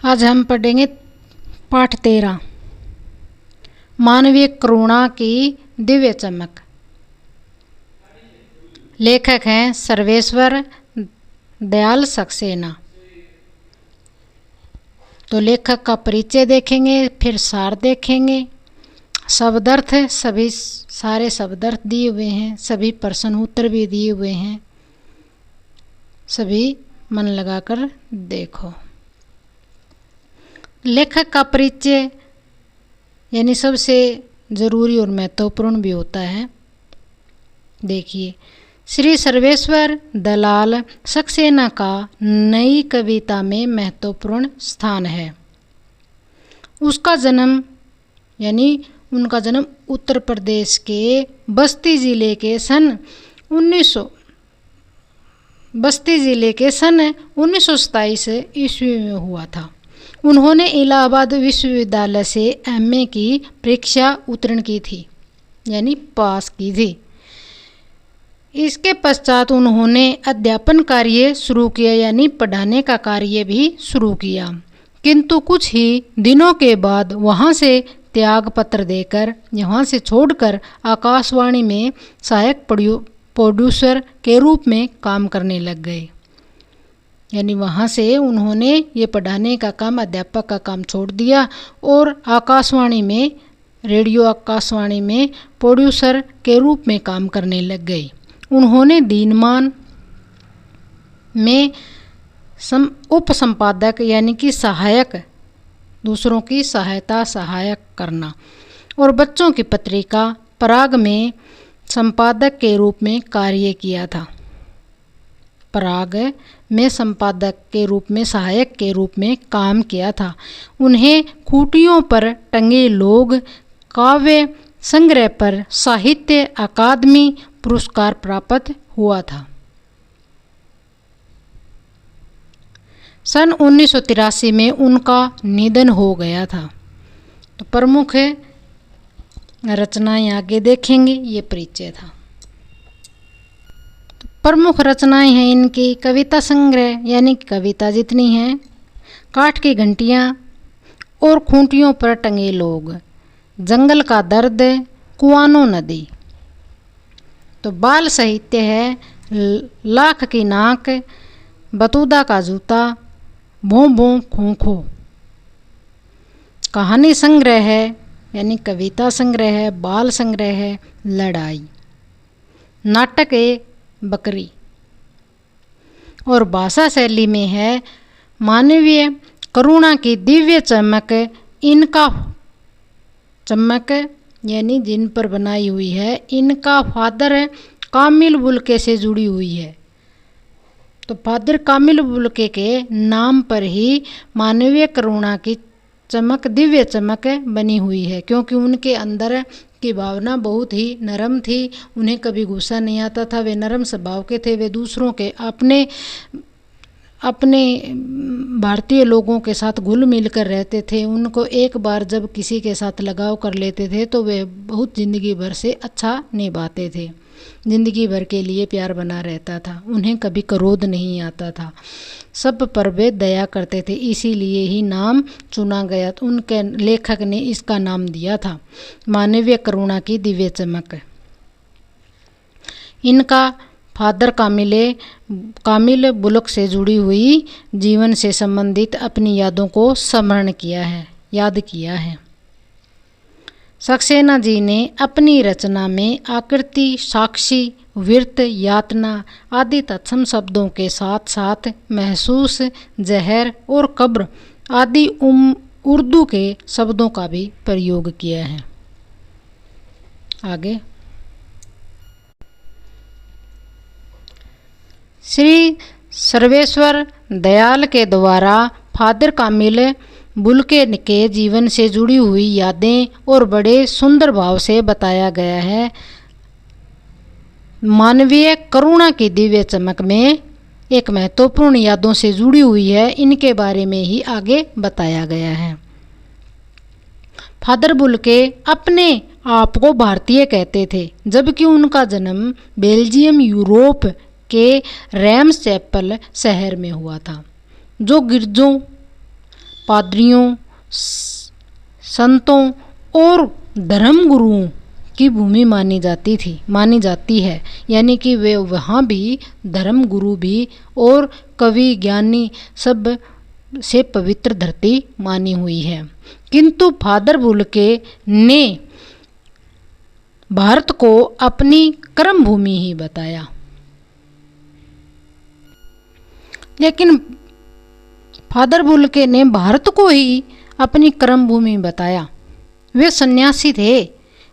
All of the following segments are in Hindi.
आज हम पढ़ेंगे पाठ 13 मानवीय करुणा की दिव्य चमक। लेखक हैं सर्वेश्वर दयाल सक्सेना। तो लेखक का परिचय देखेंगे, फिर सार देखेंगे, शब्दार्थ सभी सारे शब्दार्थ दिए हुए हैं, सभी प्रश्न उत्तर भी दिए हुए हैं, सभी मन लगाकर देखो। लेखक का परिचय यानी सबसे ज़रूरी और महत्वपूर्ण भी होता है। देखिए, श्री सर्वेश्वर दयाल सक्सेना का नई कविता में महत्वपूर्ण स्थान है। उसका जन्म यानी उनका जन्म उत्तर प्रदेश के बस्ती ज़िले के सन 1927 ईस्वी में हुआ था। उन्होंने इलाहाबाद विश्वविद्यालय से एमए की परीक्षा उत्तीर्ण की थी यानी पास की थी। इसके पश्चात उन्होंने अध्यापन कार्य शुरू किया यानी पढ़ाने का कार्य भी शुरू किया, किंतु कुछ ही दिनों के बाद वहां से त्याग पत्र देकर यहाँ से छोड़कर आकाशवाणी में सहायक प्रोड्यूसर के रूप में काम करने लग गए। यानी वहाँ से उन्होंने ये पढ़ाने का काम, अध्यापक का काम छोड़ दिया और आकाशवाणी में, रेडियो आकाशवाणी में प्रोड्यूसर के रूप में काम करने लग गए। उन्होंने दिनमान में उप संपादक यानी कि सहायक, दूसरों की सहायक करना, और बच्चों की पत्रिका पराग में संपादक के रूप में कार्य किया था। पराग में संपादक के रूप में, सहायक के रूप में काम किया था। उन्हें खूंटियों पर टंगे लोग काव्य संग्रह पर साहित्य अकादमी पुरस्कार प्राप्त हुआ था। सन 1983 में उनका निधन हो गया था। तो प्रमुख रचनाएं आगे देखेंगे, ये परिचय था। प्रमुख रचनाएं हैं इनकी कविता संग्रह यानी कविता जितनी हैं, काठ की घंटियाँ और खूंटियों पर टंगे लोग, जंगल का दर्द, कुआनो नदी। तो बाल साहित्य है लाख की नाक, बतूदा का जूता, भों भों खो खो। कहानी संग्रह है यानी कविता संग्रह है, बाल संग्रह है लड़ाई। नाटक है बकरी। और भाषा शैली में है मानवीय करुणा की दिव्य चमक। इनका चमक यानी जिन पर बनाई हुई है, इनका फादर कामिल बुल्के से जुड़ी हुई है। तो फादर कामिल बुल्के के नाम पर ही मानवीय करुणा की चमक, दिव्य चमक बनी हुई है, क्योंकि उनके अंदर की भावना बहुत ही नरम थी। उन्हें कभी गुस्सा नहीं आता था, वे नरम स्वभाव के थे। वे दूसरों के अपने भारतीय लोगों के साथ घुल मिल कर रहते थे। उनको एक बार जब किसी के साथ लगाव कर लेते थे तो वे बहुत ज़िंदगी भर से अच्छा निभाते थे, ज़िंदगी भर के लिए प्यार बना रहता था। उन्हें कभी क्रोध नहीं आता था, सब पर वे दया करते थे। इसीलिए ही नाम चुना गया, तो उनके लेखक ने इसका नाम दिया था मानवीय करुणा की दिव्य चमक। इनका फादर कामिल बुल्क से जुड़ी हुई जीवन से संबंधित अपनी यादों को स्मरण याद किया है। सक्सेना जी ने अपनी रचना में आकृति, साक्षी, विर्त, यातना आदि तत्सम शब्दों के साथ साथ महसूस, जहर और कब्र आदि उर्दू के शब्दों का भी प्रयोग किया है। आगे श्री सर्वेश्वर दयाल के द्वारा फादर कामिल बुल्के के जीवन से जुड़ी हुई यादें और बड़े सुंदर भाव से बताया गया है। मानवीय करुणा की दिव्य चमक में एक महत्वपूर्ण यादों से जुड़ी हुई है, इनके बारे में ही आगे बताया गया है। फादर बुल्के अपने आप को भारतीय कहते थे, जबकि उनका जन्म बेल्जियम यूरोप के रैम्स चैपल शहर में हुआ था, जो गिरजों पादरियों, संतों और धर्मगुरुओं की भूमि मानी जाती है। यानी कि वे वहाँ भी धर्मगुरु भी और कवि ज्ञानी सब से पवित्र धरती मानी हुई है। किंतु फादर बुल्के ने भारत को अपनी कर्म भूमि ही बताया। लेकिन फादर बुल्के ने भारत को ही अपनी कर्म भूमि बताया। वे सन्यासी थे,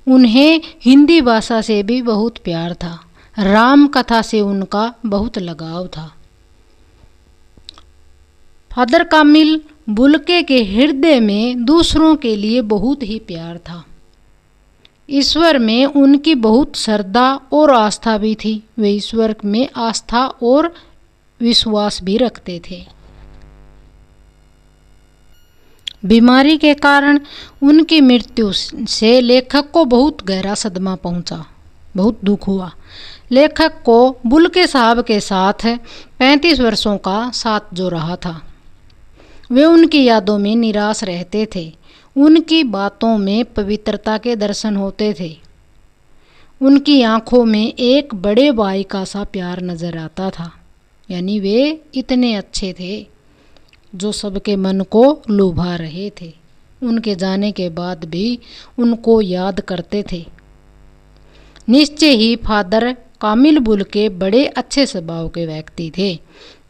उन्हें हिंदी भाषा से भी बहुत प्यार था, राम कथा से उनका बहुत लगाव था। फादर कामिल बुल्के के हृदय में दूसरों के लिए बहुत ही प्यार था। ईश्वर में उनकी बहुत श्रद्धा और आस्था भी थी। वे ईश्वर में आस्था और विश्वास भी रखते थे। बीमारी के कारण उनकी मृत्यु से लेखक को बहुत गहरा सदमा पहुंचा, बहुत दुख हुआ। लेखक को बुल्के साहब के साथ 35 वर्षों का साथ जो रहा था, वे उनकी यादों में निराश रहते थे। उनकी बातों में पवित्रता के दर्शन होते थे। उनकी आंखों में एक बड़े भाई का सा प्यार नजर आता था। यानी वे इतने अच्छे थे जो सबके मन को लुभा रहे थे। उनके जाने के बाद भी उनको याद करते थे। निश्चय ही फादर कामिल बुल्के बड़े अच्छे स्वभाव के व्यक्ति थे।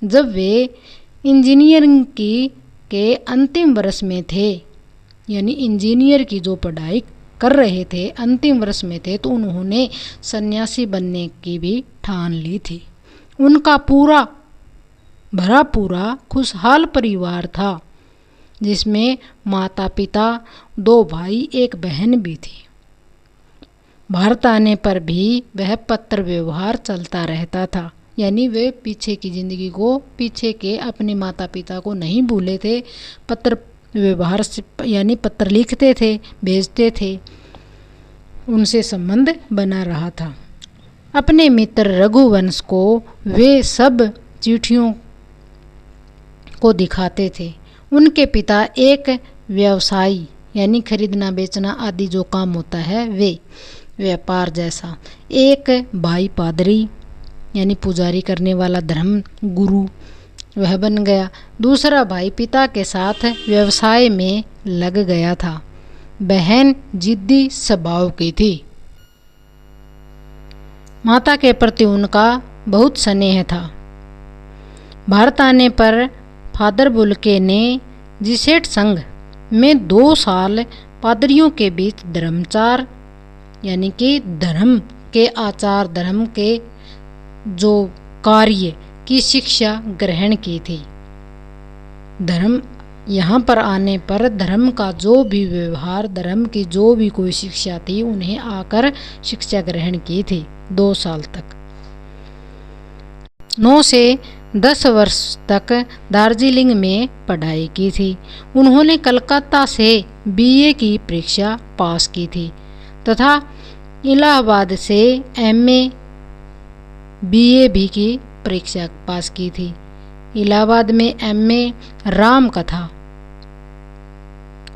जब वे इंजीनियरिंग के अंतिम वर्ष में थे, यानी इंजीनियर की जो पढ़ाई कर रहे थे, अंतिम वर्ष में थे, तो उन्होंने सन्यासी बनने की भी ठान ली थी। उनका पूरा खुशहाल परिवार था, जिसमें माता पिता, 2 भाई, 1 बहन भी थी। भारत आने पर भी वह पत्र व्यवहार चलता रहता था। यानी वे पीछे की जिंदगी को, पीछे के अपने माता पिता को नहीं भूले थे। पत्र व्यवहार से, यानी पत्र लिखते थे, भेजते थे, उनसे संबंध बना रहा था। अपने मित्र रघुवंश को वे सब चिट्ठियों को दिखाते थे। उनके पिता एक व्यवसायी, यानी खरीदना बेचना आदि जो काम होता है वे व्यापार जैसा। एक भाई पादरी, यानी पुजारी करने वाला धर्म गुरु, वह बन गया। दूसरा भाई पिता के साथ व्यवसाय में लग गया था। बहन जिद्दी स्वभाव की थी। माता के प्रति उनका बहुत स्नेह था। भारत आने पर फादर बुल्के ने जिसेट संघ में 2 साल पादरियों के बीच धर्माचार, यानी कि धर्म के आचार, धर्म के जो कार्य की शिक्षा ग्रहण की थी। धर्म यहाँ पर आने पर धर्म का जो भी व्यवहार, धर्म की जो भी कोई शिक्षा थी, उन्हें आकर शिक्षा ग्रहण की थी 2 साल तक। 9 से 10 वर्ष तक दार्जिलिंग में पढ़ाई की थी। उन्होंने कलकत्ता से बीए की परीक्षा पास की थी तथा इलाहाबाद से एमए बीए भी की परीक्षा पास की थी। इलाहाबाद में एमए राम कथा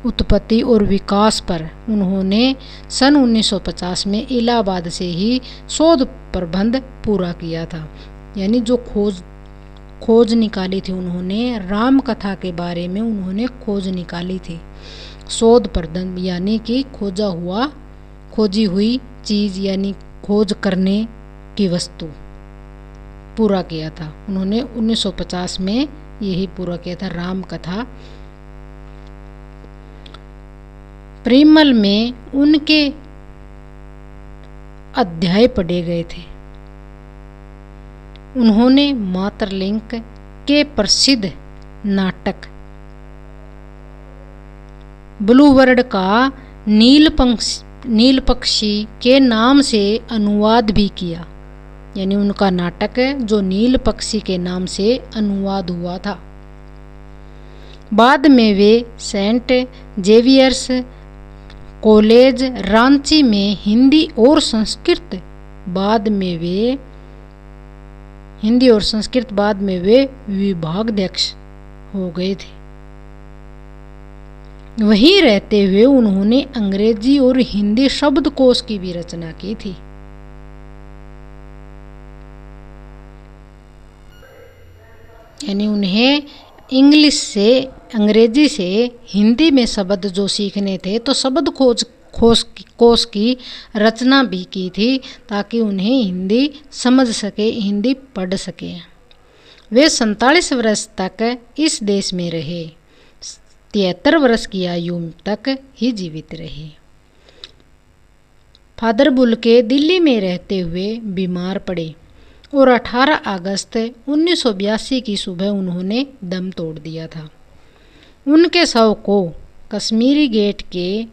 उत्पत्ति और विकास पर उन्होंने सन 1950 में इलाहाबाद से ही शोध प्रबंध पूरा किया था। यानी जो खोज निकाली थी उन्होंने, राम कथा के बारे में उन्होंने खोज निकाली थी। शोध प्रबंध यानी कि खोजी हुई चीज़, यानी खोज करने की वस्तु पूरा किया था उन्होंने। 1950 में यही पूरा किया था, राम कथा। परिमल में उनके अध्याय पढ़े गए थे। उन्होंने मातृलिंग के प्रसिद्ध नाटक ब्लू बर्ड का नील पक्षी के नाम से अनुवाद भी किया। यानी उनका नाटक जो नील पक्षी के नाम से अनुवाद हुआ था। बाद में वे सेंट जेवियर्स कॉलेज रांची में हिंदी और संस्कृत बाद में वे विभागाध्यक्ष हो गए थे। वहीं रहते हुए उन्होंने अंग्रेजी और हिंदी शब्दकोश की भी रचना की थी। यानी उन्हें इंग्लिश से, अंग्रेजी से हिंदी में शब्द जो सीखने थे तो शब्द कोश की रचना भी की थी, ताकि उन्हें हिंदी समझ सके, हिंदी पढ़ सके। वे 47 वर्ष तक इस देश में रहे, 73 वर्ष की आयु तक ही जीवित रहे। फादर बुल्के दिल्ली में रहते हुए बीमार पड़े और 18 अगस्त 1982 की सुबह उन्होंने दम तोड़ दिया था। उनके शव को कश्मीरी गेट के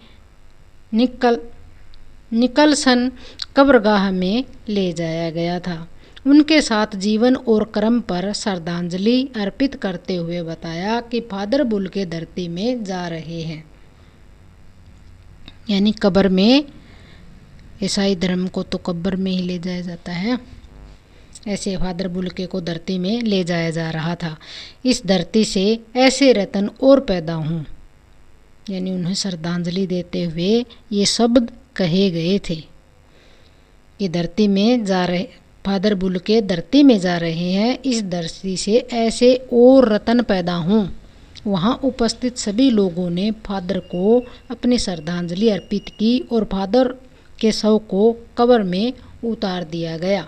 निकलसन कब्रगाह में ले जाया गया था। उनके साथ जीवन और कर्म पर श्रद्धांजलि अर्पित करते हुए बताया कि फादर बुल्के धरती में जा रहे हैं। यानी कब्र में, ईसाई धर्म को तो कब्र में ही ले जाया जाता है, ऐसे फादर बुल्के को धरती में ले जाया जा रहा था। इस धरती से ऐसे रतन और पैदा हों, यानी उन्हें श्रद्धांजलि देते हुए ये शब्द कहे गए थे कि धरती में जा रहे, फादर बुल्के धरती में जा रहे हैं, इस धरती से ऐसे और रतन पैदा हों। वहाँ उपस्थित सभी लोगों ने फादर को अपनी श्रद्धांजलि अर्पित की और फादर के शव को कब्र में उतार दिया गया।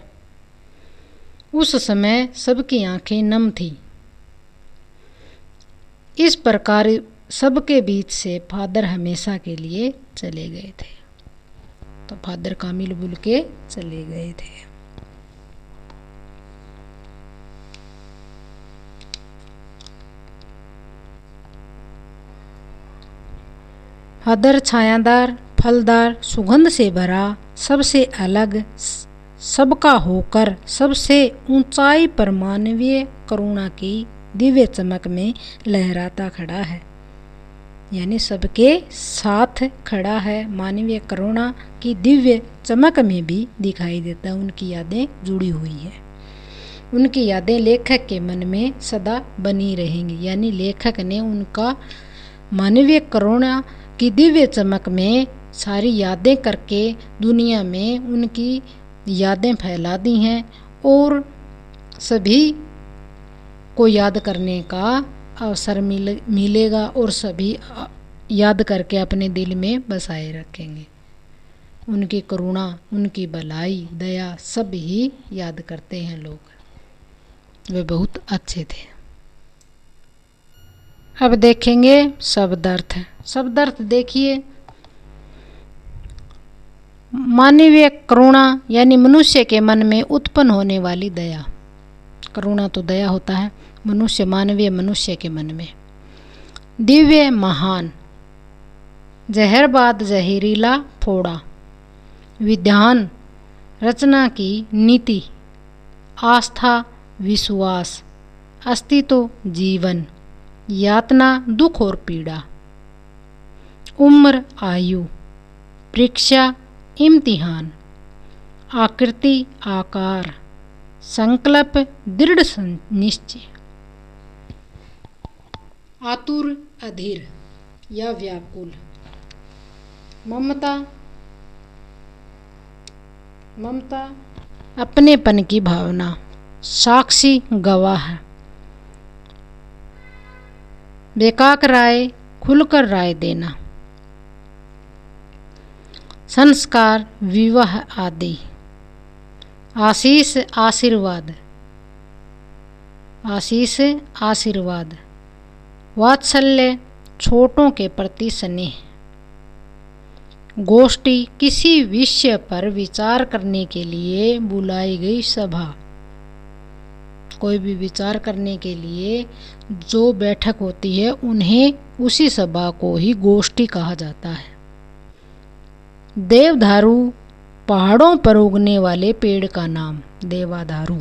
उस समय सबकी आंखें नम थीं। इस प्रकार सबके बीच से फादर हमेशा के लिए चले गए थे। तो फादर कामिल बुल्के चले गए थे। फादर छायादार, फलदार, सुगंध से भरा, सबसे अलग, सबका होकर सबसे ऊंचाई पर मानवीय करुणा की दिव्य चमक में लहराता खड़ा है। यानी सबके साथ खड़ा है, मानवीय करुणा की दिव्य चमक में भी दिखाई देता है। उनकी यादें जुड़ी हुई है। उनकी यादें लेखक के मन में सदा बनी रहेंगी। यानी लेखक ने उनका मानवीय करुणा की दिव्य चमक में सारी यादें करके दुनिया में उनकी यादें फैला दी हैं और सभी को याद करने का अवसर मिलेगा और सभी याद करके अपने दिल में बसाए रखेंगे। उनकी करुणा, उनकी भलाई, दया सब ही याद करते हैं लोग। वे बहुत अच्छे थे। अब देखेंगे शब्दार्थ। शब्दार्थ देखिए, मानवीय करुणा यानी मनुष्य के मन में उत्पन्न होने वाली दया। करुणा तो दया होता है, मनुष्य, मानवीय मनुष्य के मन में। दिव्य, महान, जहरबाद जहरीला फोड़ा, विधान, रचना की नीति, आस्था, विश्वास, अस्तित्व, जीवन, यातना, दुख और पीड़ा, उम्र, आयु, परीक्षा, इम्तिहान, आकृति, आकार, संकल्प, दृढ़ निश्चय, आतुर, अधीर या व्याकुल, ममता, अपनेपन की भावना, साक्षी, गवाह, बेकाक राय, खुलकर राय देना, संस्कार, विवाह आदि, आशीष, आशीर्वाद, वात्सल्य, छोटों के प्रति स्नेह, गोष्ठी, किसी विषय पर विचार करने के लिए बुलाई गई सभा। कोई भी विचार करने के लिए जो बैठक होती है उन्हें उसी सभा को ही गोष्ठी कहा जाता है। देवदारू, पहाड़ों पर उगने वाले पेड़ का नाम, देवदारू।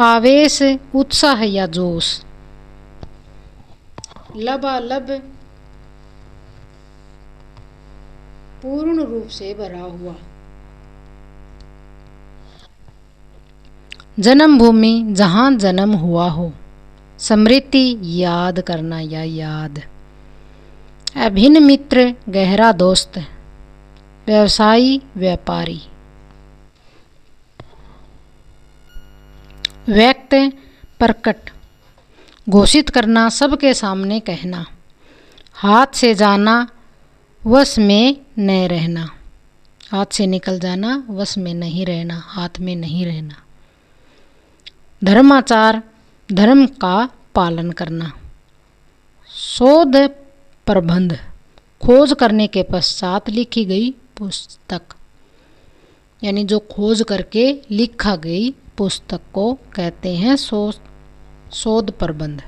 आवेश, उत्साह या जोश, लबालब, पूर्ण रूप से भरा हुआ। जन्मभूमि, जहाँ जन्म हुआ हो। स्मृति, याद करना या याद। अभिन्न मित्र गहरा दोस्त, व्यवसायी व्यापारी। व्यक्त प्रकट, घोषित करना, सबके सामने कहना। हाथ से जाना, वश में न रहना। हाथ से निकल जाना, वश में नहीं रहना, हाथ में नहीं रहना। धर्माचार, धर्म का पालन करना। शोध प्रबंध, खोज करने के पश्चात लिखी गई पुस्तक, यानी जो खोज करके लिखा गई पुस्तक को कहते हैं शोध प्रबंध।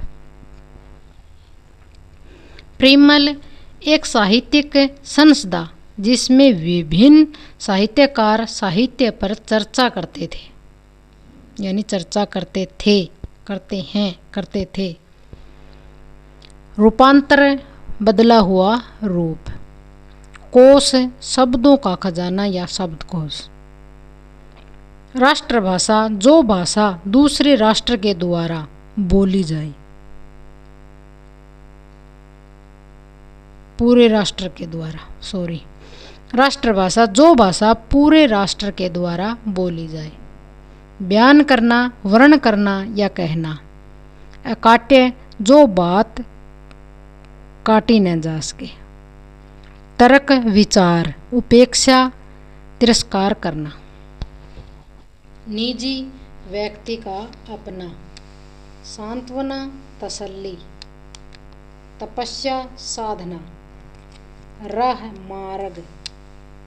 प्रिमल, एक साहित्यिक संस्था जिसमें विभिन्न साहित्यकार साहित्य पर चर्चा करते थे, यानी चर्चा करते थे, करते हैं, करते थे। रूपांतर, बदला हुआ रूप। कोश, शब्दों का खजाना या शब्दकोश। राष्ट्रभाषा, जो भाषा दूसरे राष्ट्र के द्वारा बोली जाए, पूरे राष्ट्र के द्वारा, राष्ट्रभाषा, जो भाषा पूरे राष्ट्र के द्वारा बोली जाए। बयान करना, वर्ण करना या कहना। अकाट्य, जो बात काटी न जा सके। तर्क, विचार, उपेक्षा, तिरस्कार करना। निजी, व्यक्ति का अपना। सांत्वना, तसल्ली। तपस्या, साधना। राह, मार्ग।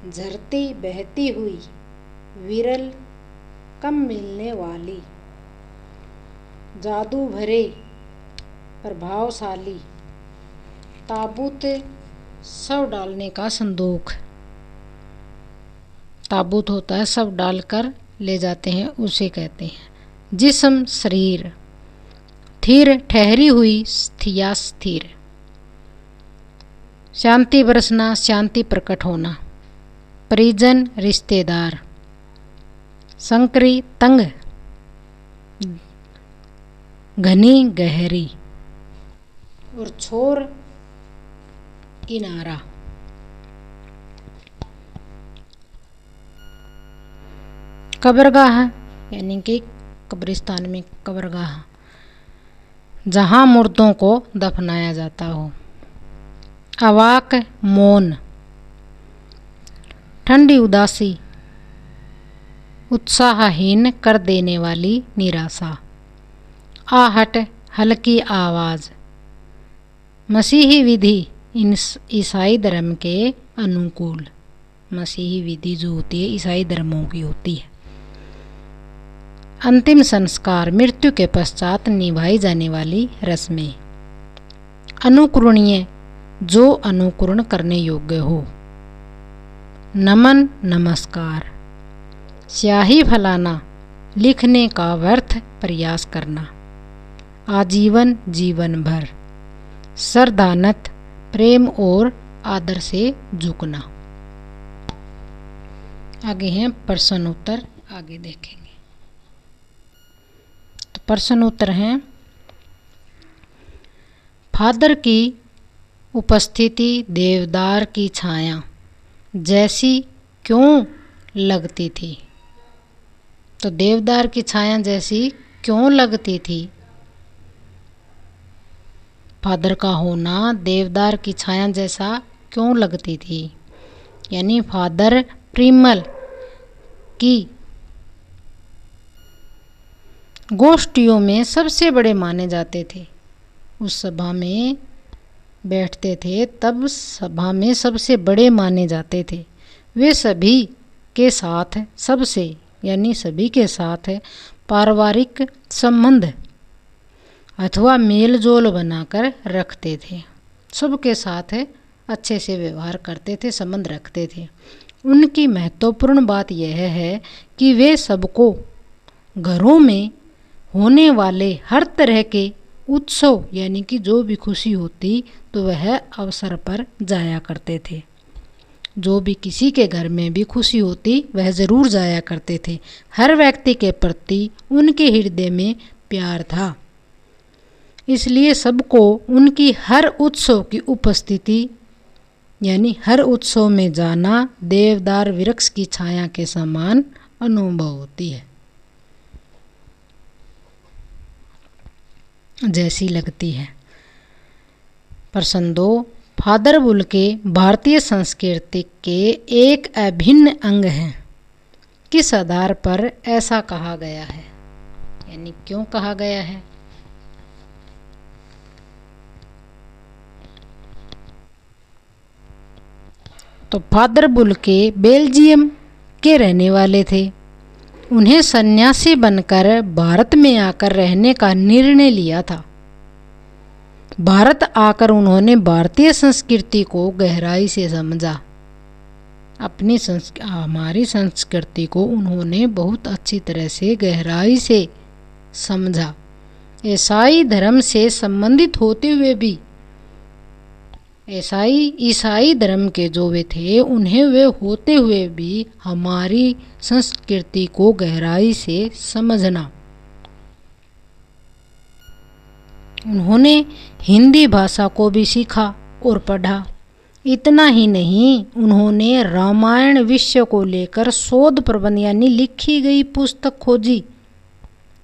झरती, बहती हुई। विरल, कम मिलने वाली। जादू भरे, प्रभावशाली। ताबूत, सब डालने का संदूक। ताबूत होता है सब डालकर ले जाते हैं, उसे कहते हैं। जिस्म, शरीर। थीर, ठहरी हुई या स्थिर। शांति बरसना, शांति प्रकट होना। परिजन, रिश्तेदार। संकरी, तंग। घनी, गहरी। और छोर, किनारा। कब्रगाह, यानी कि कब्रिस्तान में कब्रगाह, जहाँ मुर्दों को दफनाया जाता हो। अवाक, मौन। ठंडी उदासी, उत्साहहीन कर देने वाली निराशा। आहट, हल्की आवाज़। मसीही विधि, ईसाई धर्म के अनुकूल। मसीही विधि जो होती है ईसाई धर्मों की होती है। अंतिम संस्कार, मृत्यु के पश्चात निभाई जाने वाली रस्में। अनुकरणीय, जो अनुकरण करने योग्य हो। नमन, नमस्कार। स्याही फैलाना, लिखने का व्यर्थ प्रयास करना। आजीवन, जीवन भर। श्रद्धानत, प्रेम और आदर से झुकना। आगे हैं प्रश्न उत्तर, आगे देखेंगे। तो प्रश्न उत्तर हैं, फादर की उपस्थिति देवदार की छाया जैसी क्यों लगती थी? तो देवदार की छाया जैसी क्यों लगती थी? फादर का होना देवदार की छाया जैसा क्यों लगती थी? यानी फादर प्रिमल की गोष्ठियों में सबसे बड़े माने जाते थे। उस सभा में बैठते थे तब सभा में सबसे बड़े माने जाते थे। वे सभी के साथ सबसे यानी सभी के साथ पारिवारिक संबंध अथवा मेल जोल बनाकर रखते थे। सबके साथ अच्छे से व्यवहार करते थे, संबंध रखते थे। उनकी महत्वपूर्ण बात यह है कि वे सबको घरों में होने वाले हर तरह के उत्सव यानी कि जो भी खुशी होती तो वह अवसर पर जाया करते थे। जो भी किसी के घर में भी खुशी होती वह ज़रूर जाया करते थे। हर व्यक्ति के प्रति उनके हृदय में प्यार था, इसलिए सबको उनकी हर उत्सव की उपस्थिति यानी हर उत्सव में जाना देवदार वृक्ष की छाया के समान अनुभव होती है, जैसी लगती है। प्रश्न 2, फादर बुल्के भारतीय संस्कृति के एक अभिन्न अंग हैं, किस आधार पर ऐसा कहा गया है, यानी क्यों कहा गया है? तो फादर बुल्के बेल्जियम के रहने वाले थे। उन्हें सन्यासी बनकर भारत में आकर रहने का निर्णय लिया था। भारत आकर उन्होंने भारतीय संस्कृति को गहराई से समझा। हमारी संस्कृति को उन्होंने बहुत अच्छी तरह से गहराई से समझा। ईसाई धर्म से संबंधित होते हुए भी ईसाई धर्म के जो वे थे, उन्हें वे होते हुए भी हमारी संस्कृति को गहराई से समझना। उन्होंने हिंदी भाषा को भी सीखा और पढ़ा। इतना ही नहीं, उन्होंने रामायण विषय को लेकर शोध प्रबंध यानी लिखी गई पुस्तक खोजी।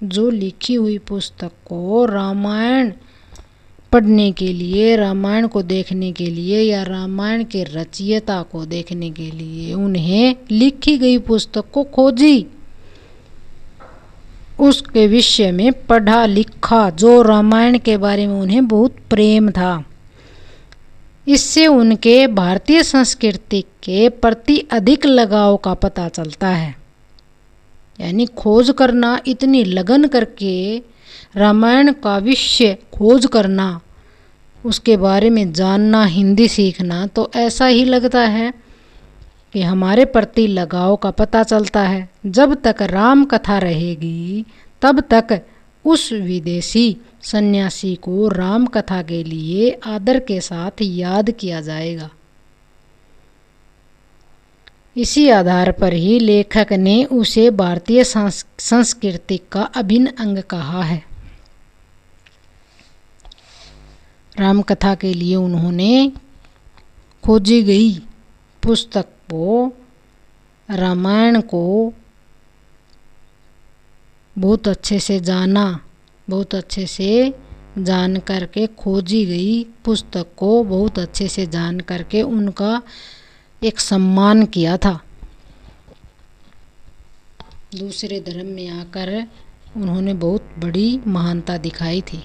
जो लिखी हुई पुस्तक को रामायण पढ़ने के लिए, रामायण को देखने के लिए या रामायण के रचयिता को देखने के लिए उन्हें लिखी गई पुस्तक को खोजी, उसके विषय में पढ़ा लिखा। जो रामायण के बारे में उन्हें बहुत प्रेम था। इससे उनके भारतीय संस्कृति के प्रति अधिक लगाव का पता चलता है। यानी खोज करना, इतनी लगन करके रामायण का विषय खोज करना, उसके बारे में जानना, हिंदी सीखना, तो ऐसा ही लगता है कि हमारे प्रति लगाव का पता चलता है। जब तक राम कथा रहेगी तब तक उस विदेशी सन्यासी को राम कथा के लिए आदर के साथ याद किया जाएगा। इसी आधार पर ही लेखक ने उसे भारतीय संस्कृति का अभिन्न अंग कहा है। राम कथा के लिए उन्होंने खोजी गई पुस्तक को, रामायण को बहुत अच्छे से जाना, बहुत अच्छे से जान करके खोजी गई पुस्तक को बहुत अच्छे से जान करके उनका एक सम्मान किया था। दूसरे धर्म में आकर उन्होंने बहुत बड़ी महानता दिखाई थी।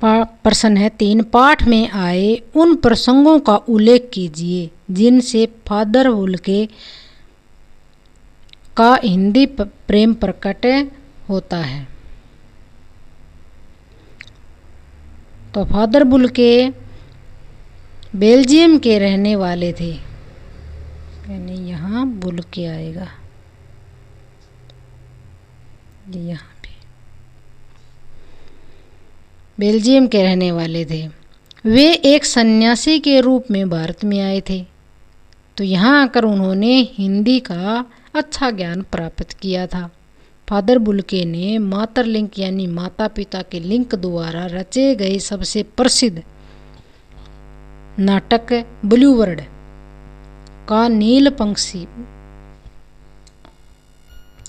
प्रश्न है 3, पाठ में आए उन प्रसंगों का उल्लेख कीजिए जिनसे फादर बुल्के का हिंदी प्रेम प्रकट होता है। तो फादर बुल्के बेल्जियम के रहने वाले थे, यानी यहाँ बुल्के आएगा, यहाँ पे बेल्जियम के रहने वाले थे। वे एक सन्यासी के रूप में भारत में आए थे। तो यहाँ आकर उन्होंने हिंदी का अच्छा ज्ञान प्राप्त किया था। फादर बुल्के ने मातृलिंग यानी माता पिता के लिंक द्वारा रचे गए सबसे प्रसिद्ध नाटक ब्लू वर्ड का नील पंक्षी,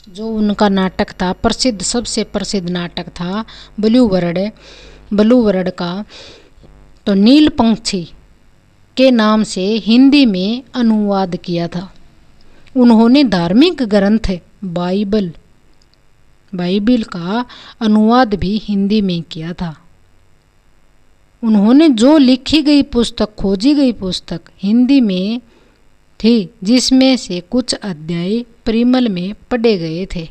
जो उनका नाटक था प्रसिद्ध, सबसे प्रसिद्ध नाटक था ब्लू वर्ड का, तो नील पंक्षी के नाम से हिंदी में अनुवाद किया था। उन्होंने धार्मिक ग्रंथ बाइबल का अनुवाद भी हिंदी में किया था। उन्होंने जो लिखी गई पुस्तक, खोजी गई पुस्तक हिंदी में थी, जिसमें से कुछ अध्याय परिमल में पढ़े गए थे।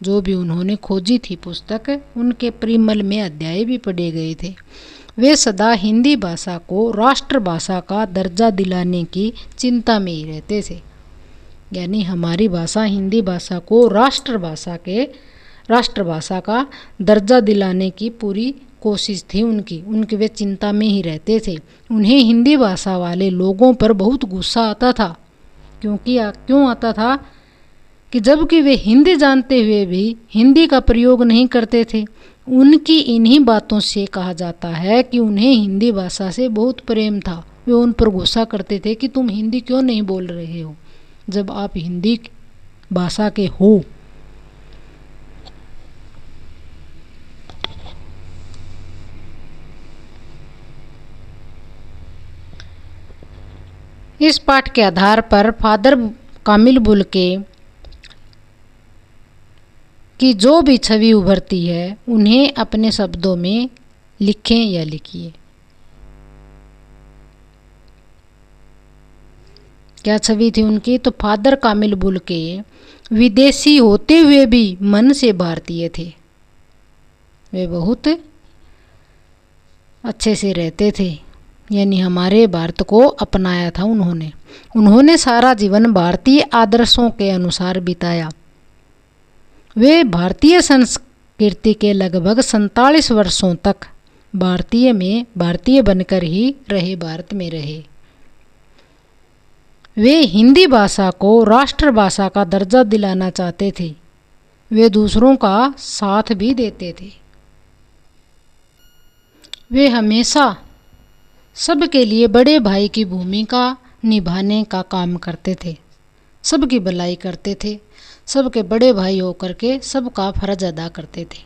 जो भी उन्होंने खोजी थी पुस्तक, उनके परिमल में अध्याय भी पढ़े गए थे। वे सदा हिंदी भाषा को राष्ट्रभाषा का दर्जा दिलाने की चिंता में ही रहते थे। यानी हमारी भाषा हिंदी भाषा को राष्ट्रभाषा का दर्जा दिलाने की पूरी कोशिश थी उनकी वे चिंता में ही रहते थे। उन्हें हिंदी भाषा वाले लोगों पर बहुत गुस्सा आता था। क्यों आता था? कि जबकि वे हिंदी जानते हुए भी हिंदी का प्रयोग नहीं करते थे। उनकी इन्हीं बातों से कहा जाता है कि उन्हें हिंदी भाषा से बहुत प्रेम था। वे उन पर गुस्सा करते थे कि तुम हिंदी क्यों नहीं बोल रहे हो जब आप हिंदी भाषा के हो। इस पाठ के आधार पर फादर कामिल बुल्के की जो भी छवि उभरती है उन्हें अपने शब्दों में लिखें या लिखिए। क्या छवि थी उनकी? तो फादर कामिल बुल्के विदेशी होते हुए भी मन से भारतीय थे। वे बहुत अच्छे से रहते थे, यानी हमारे भारत को अपनाया था उन्होंने सारा जीवन भारतीय आदर्शों के अनुसार बिताया। वे भारतीय संस्कृति के लगभग 47 वर्षों तक भारतीय बनकर ही भारत में रहे। वे हिंदी भाषा को राष्ट्रभाषा का दर्जा दिलाना चाहते थे। वे दूसरों का साथ भी देते थे। वे हमेशा सबके लिए बड़े भाई की भूमिका निभाने का काम करते थे, सबकी भलाई करते थे, सबके बड़े भाई होकर के सबका फर्ज अदा करते थे।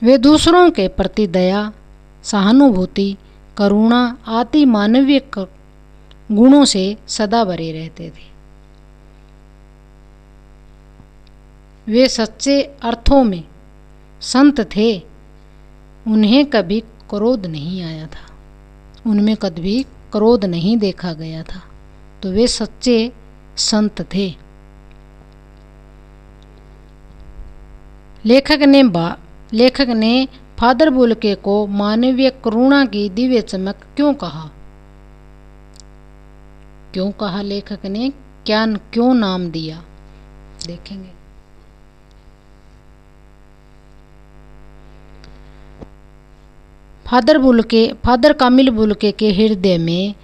वे दूसरों के प्रति दया, सहानुभूति, करुणा आदि मानवीय गुणों से सदा भरे रहते थे। वे सच्चे अर्थों में संत थे। उन्हें कभी क्रोध नहीं आया था, उनमें कभी क्रोध नहीं देखा गया था। तो वे सच्चे संत थे। लेखक ने फादर बुल्के को मानवीय करुणा की दिव्य चमक क्यों कहा? लेखक ने क्यों नाम दिया, देखेंगे। फादर कामिल बुल्के के हृदय में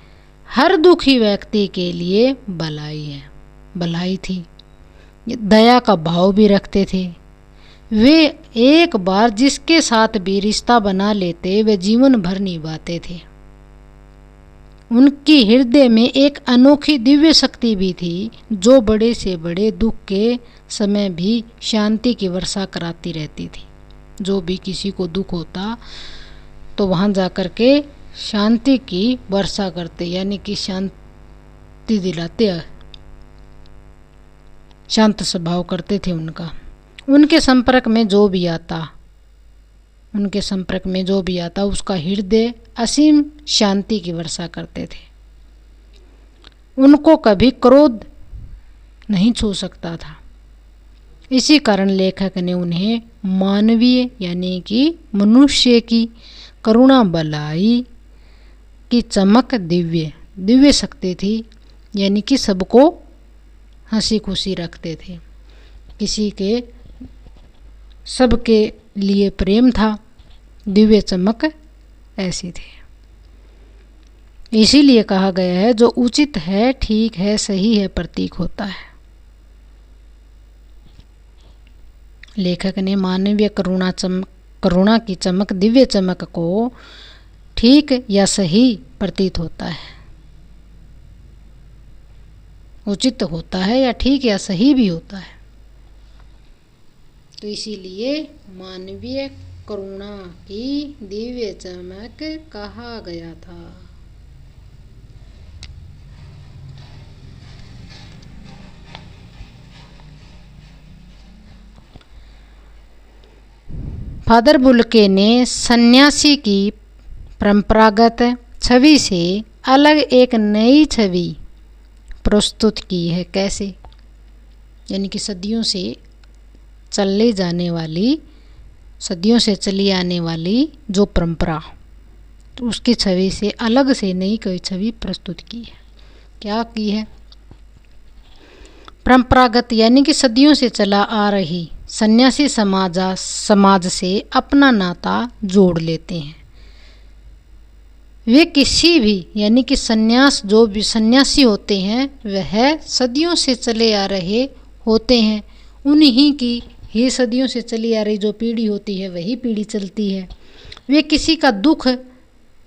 हर दुखी व्यक्ति के लिए भलाई थी। दया का भाव भी रखते थे। वे एक बार जिसके साथ भी रिश्ता बना लेते वे जीवन भर निभाते थे। उनकी हृदय में एक अनोखी दिव्य शक्ति भी थी जो बड़े से बड़े दुख के समय भी शांति की वर्षा कराती रहती थी। जो भी किसी को दुख होता तो वहाँ जाकर के शांति की वर्षा करते, यानी कि शांति दिलाते, शांत स्वभाव करते थे उनका। उनके संपर्क में जो भी आता उसका हृदय असीम शांति की वर्षा करते थे। उनको कभी क्रोध नहीं छू सकता था। इसी कारण लेखक ने उन्हें मानवीय यानी कि मनुष्य की करुणा भलाई की चमक दिव्य शक्ति थी, यानी कि सबको हंसी खुशी रखते थे। सबके लिए प्रेम था, दिव्य चमक ऐसी थी। इसीलिए कहा गया है जो उचित है, ठीक है, सही है प्रतीक होता है। लेखक ने मानवीय करुणा की चमक, दिव्य चमक को ठीक या सही प्रतीत होता है, उचित होता है या ठीक या सही भी होता है। तो इसीलिए मानवीय करुणा की दिव्य चमक कहा गया था। फादर बुल्के ने सन्यासी की परंपरागत छवि से अलग एक नई छवि प्रस्तुत की है। कैसे? यानी कि सदियों से चली आने वाली जो परंपरा, तो उसकी छवि से अलग से नई कोई छवि प्रस्तुत की है। क्या की है? परंपरागत यानी कि सदियों से चला आ रही सन्यासी समाज से अपना नाता जोड़ लेते हैं। वे किसी भी यानी कि सन्यास जो भी सन्यासी होते हैं वह सदियों से चले आ रहे होते हैं। उन्हीं की ही सदियों से चली आ रही जो पीढ़ी होती है वही पीढ़ी चलती है। वे किसी का दुख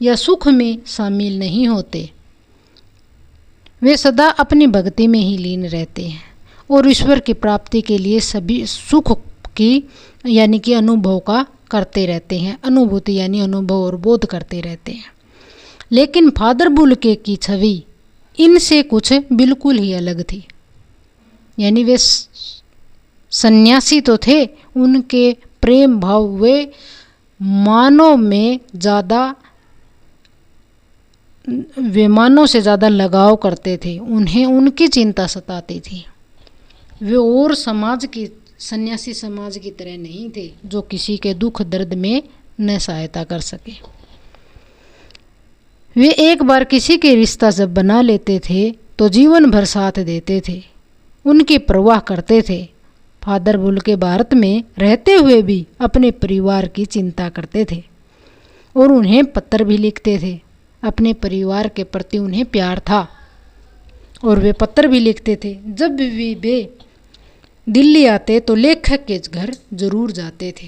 या सुख में शामिल नहीं होते। वे सदा अपनी भक्ति में ही लीन रहते हैं और ईश्वर की प्राप्ति के लिए सभी सुख की यानी कि अनुभव का करते रहते हैं। अनुभूति यानी अनुभव और बोध करते रहते हैं। लेकिन फादर बुल्के की छवि इनसे कुछ बिल्कुल ही अलग थी। यानी वे सन्यासी तो थे, उनके प्रेम भाव वे मानव से ज़्यादा लगाव करते थे। उन्हें उनकी चिंता सताती थी। वे और सन्यासी समाज की तरह नहीं थे जो किसी के दुख दर्द में न सहायता कर सके। वे एक बार किसी के रिश्ता जब बना लेते थे तो जीवन भर साथ देते थे, उनकी परवाह करते थे। फादर बुल्के भारत में रहते हुए भी अपने परिवार की चिंता करते थे और उन्हें पत्र भी लिखते थे। अपने परिवार के प्रति उन्हें प्यार था और वे पत्र भी लिखते थे। जब भी वे दिल्ली आते तो लेखक के घर जरूर जाते थे।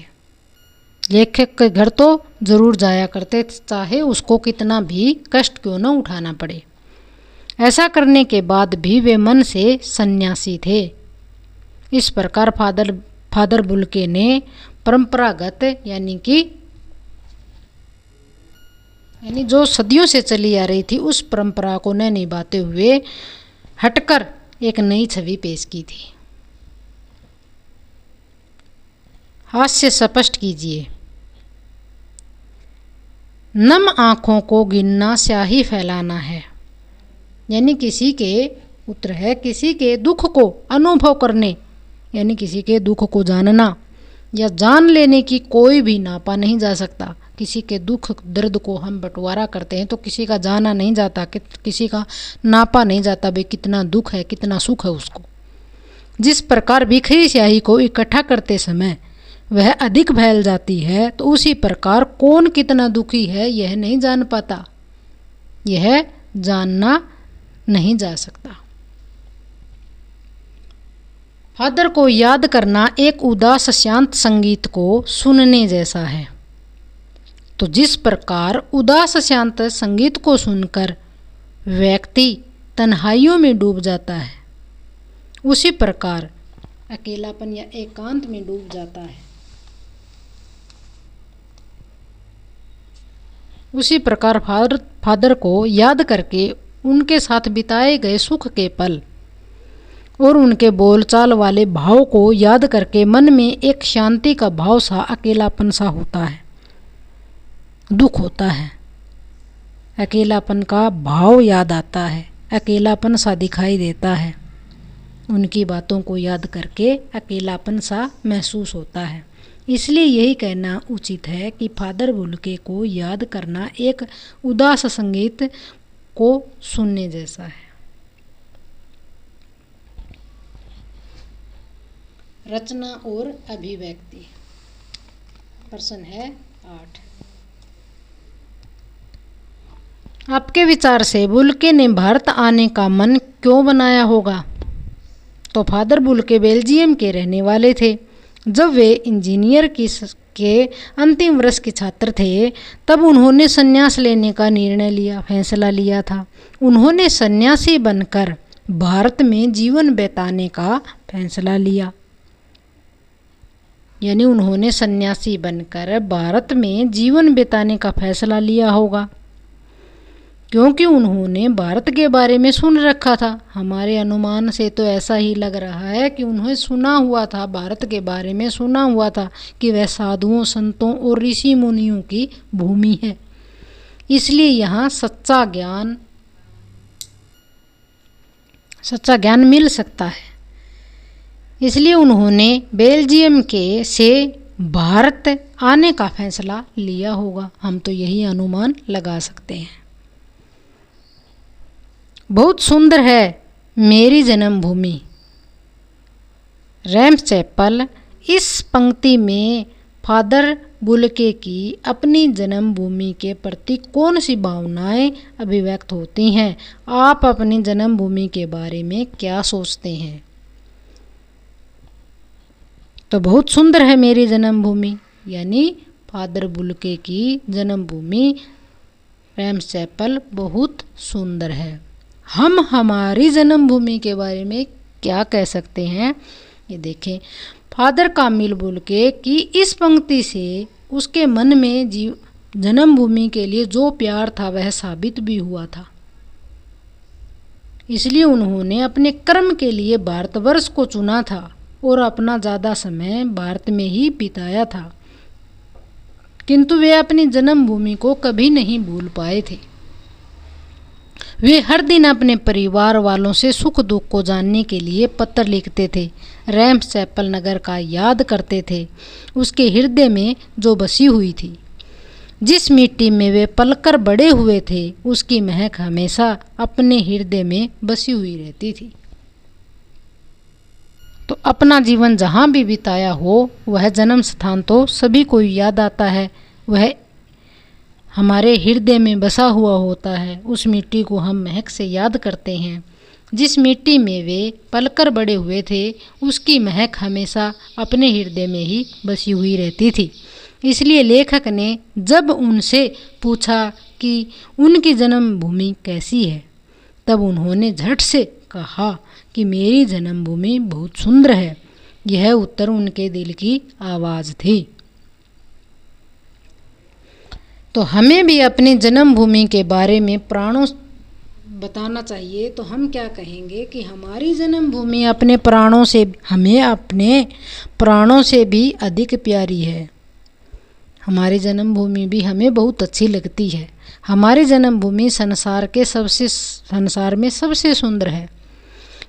लेखक के घर तो जरूर जाया करते, चाहे उसको कितना भी कष्ट क्यों न उठाना पड़े। ऐसा करने के बाद भी वे मन से सन्यासी थे। इस प्रकार फादर बुल्के ने परंपरागत यानी जो सदियों से चली आ रही थी उस परंपरा को न निभाते हुए हटकर एक नई छवि पेश की थी। हास्य स्पष्ट कीजिए। नम आँखों को गिनना स्याही फैलाना है। यानी किसी के उत्तर है किसी के दुख को अनुभव करने यानी किसी के दुख को जानना या जान लेने की कोई भी नापा नहीं जा सकता। किसी के दुख दर्द को हम बंटवारा करते हैं तो किसी का जाना नहीं जाता, किसी का नापा नहीं जाता भाई कितना दुख है कितना सुख है उसको। जिस प्रकार बिखरी स्याही को इकट्ठा करते समय वह अधिक फैल जाती है तो उसी प्रकार कौन कितना दुखी है यह नहीं जान पाता, यह जानना नहीं जा सकता। फादर को याद करना एक उदास शांत संगीत को सुनने जैसा है। तो जिस प्रकार उदास शांत संगीत को सुनकर व्यक्ति तन्हाइयों में डूब जाता है, उसी प्रकार अकेलापन या एकांत में डूब जाता है। उसी प्रकार फादर को याद करके उनके साथ बिताए गए सुख के पल और उनके बोलचाल वाले भाव को याद करके मन में एक शांति का भाव सा अकेलापन सा होता है, दुख होता है। अकेलापन का भाव याद आता है, अकेलापन सा दिखाई देता है। उनकी बातों को याद करके अकेलापन सा महसूस होता है। इसलिए यही कहना उचित है कि फादर बुल्के को याद करना एक उदास संगीत को सुनने जैसा है। रचना और अभिव्यक्ति प्रश्न है 8। आपके विचार से बुल्के ने भारत आने का मन क्यों बनाया होगा? तो फादर बुल्के बेल्जियम के रहने वाले थे। जब वे इंजीनियर के अंतिम वर्ष के छात्र थे तब उन्होंने संन्यास लेने का फैसला लिया था। उन्होंने सन्यासी बनकर भारत में जीवन बिताने का फैसला लिया। यानी उन्होंने सन्यासी बनकर भारत में जीवन बिताने का फैसला लिया होगा क्योंकि उन्होंने भारत के बारे में सुन रखा था। हमारे अनुमान से तो ऐसा ही लग रहा है कि उन्हें सुना हुआ था, भारत के बारे में सुना हुआ था कि वह साधुओं संतों और ऋषि मुनियों की भूमि है, इसलिए यहाँ सच्चा ज्ञान मिल सकता है। इसलिए उन्होंने बेल्जियम से भारत आने का फैसला लिया होगा। हम तो यही अनुमान लगा सकते हैं। बहुत सुंदर है मेरी जन्मभूमि, रैम्स चैपल। इस पंक्ति में फादर बुल्के की अपनी जन्मभूमि के प्रति कौन सी भावनाएं अभिव्यक्त होती हैं? आप अपनी जन्मभूमि के बारे में क्या सोचते हैं? तो बहुत सुंदर है मेरी जन्मभूमि, यानी फादर बुल्के की जन्मभूमि रैम्स-चैपल बहुत सुंदर है। हम हमारी जन्मभूमि के बारे में क्या कह सकते हैं? ये देखें, फादर कामिल बुल्के की इस पंक्ति से उसके मन में जन्मभूमि के लिए जो प्यार था वह साबित भी हुआ था। इसलिए उन्होंने अपने कर्म के लिए भारतवर्ष को चुना था और अपना ज़्यादा समय भारत में ही बिताया था, किंतु वे अपनी जन्मभूमि को कभी नहीं भूल पाए थे। वे हर दिन अपने परिवार वालों से सुख दुख को जानने के लिए पत्र लिखते थे, रैम्स-चैपल नगर का याद करते थे, उसके हृदय में जो बसी हुई थी। जिस मिट्टी में वे पलकर बड़े हुए थे उसकी महक हमेशा अपने हृदय में बसी हुई रहती थी। तो अपना जीवन जहाँ भी बिताया हो वह जन्म स्थान तो सभी को याद आता है, वह हमारे हृदय में बसा हुआ होता है। उस मिट्टी को हम महक से याद करते हैं। जिस मिट्टी में वे पलकर बड़े हुए थे उसकी महक हमेशा अपने हृदय में ही बसी हुई रहती थी। इसलिए लेखक ने जब उनसे पूछा कि उनकी जन्मभूमि कैसी है, तब उन्होंने झट से कहा कि मेरी जन्मभूमि बहुत सुंदर है। यह उत्तर उनके दिल की आवाज़ थी। तो हमें भी अपनी जन्मभूमि के बारे में प्राणों बताना चाहिए। तो हम क्या कहेंगे कि हमारी जन्मभूमि हमें अपने प्राणों से भी अधिक प्यारी है। हमारी जन्मभूमि भी हमें बहुत अच्छी लगती है। हमारी जन्मभूमि संसार में सबसे सुंदर है।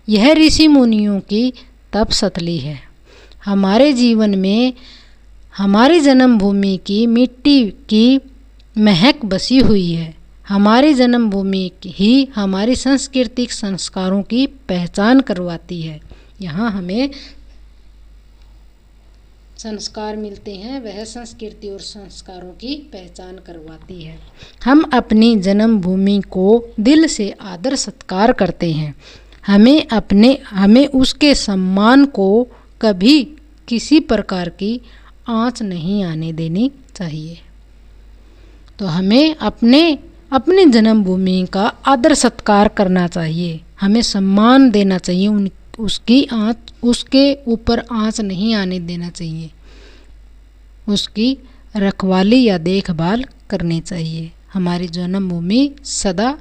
यह ऋषि मुनियों की तपस्थली है। हमारे जीवन में हमारी जन्मभूमि की मिट्टी की महक बसी हुई है। हमारी जन्मभूमि ही हमारी सांस्कृतिक संस्कारों की पहचान करवाती है। यहाँ हमें संस्कार मिलते हैं, वह संस्कृति और संस्कारों की पहचान करवाती है। हम अपनी जन्मभूमि को दिल से आदर सत्कार करते हैं। हमें उसके सम्मान को कभी किसी प्रकार की आँच नहीं आने देनी चाहिए। तो हमें अपनी जन्मभूमि का आदर सत्कार करना चाहिए, हमें सम्मान देना चाहिए, उसके ऊपर आँच नहीं आने देना चाहिए, उसकी रखवाली या देखभाल करनी चाहिए। हमारी जन्मभूमि सदा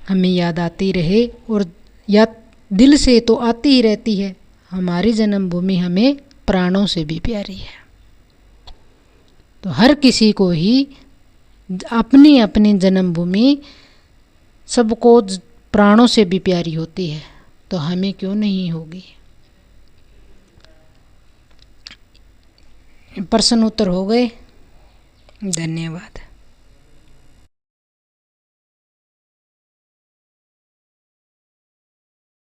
हमें याद आती रहे, और या दिल से तो आती ही रहती है। हमारी जन्मभूमि हमें प्राणों से भी प्यारी है। तो हर किसी को ही अपनी अपनी जन्मभूमि सबको प्राणों से भी प्यारी होती है, तो हमें क्यों नहीं होगी। प्रश्न उत्तर हो गए। धन्यवाद।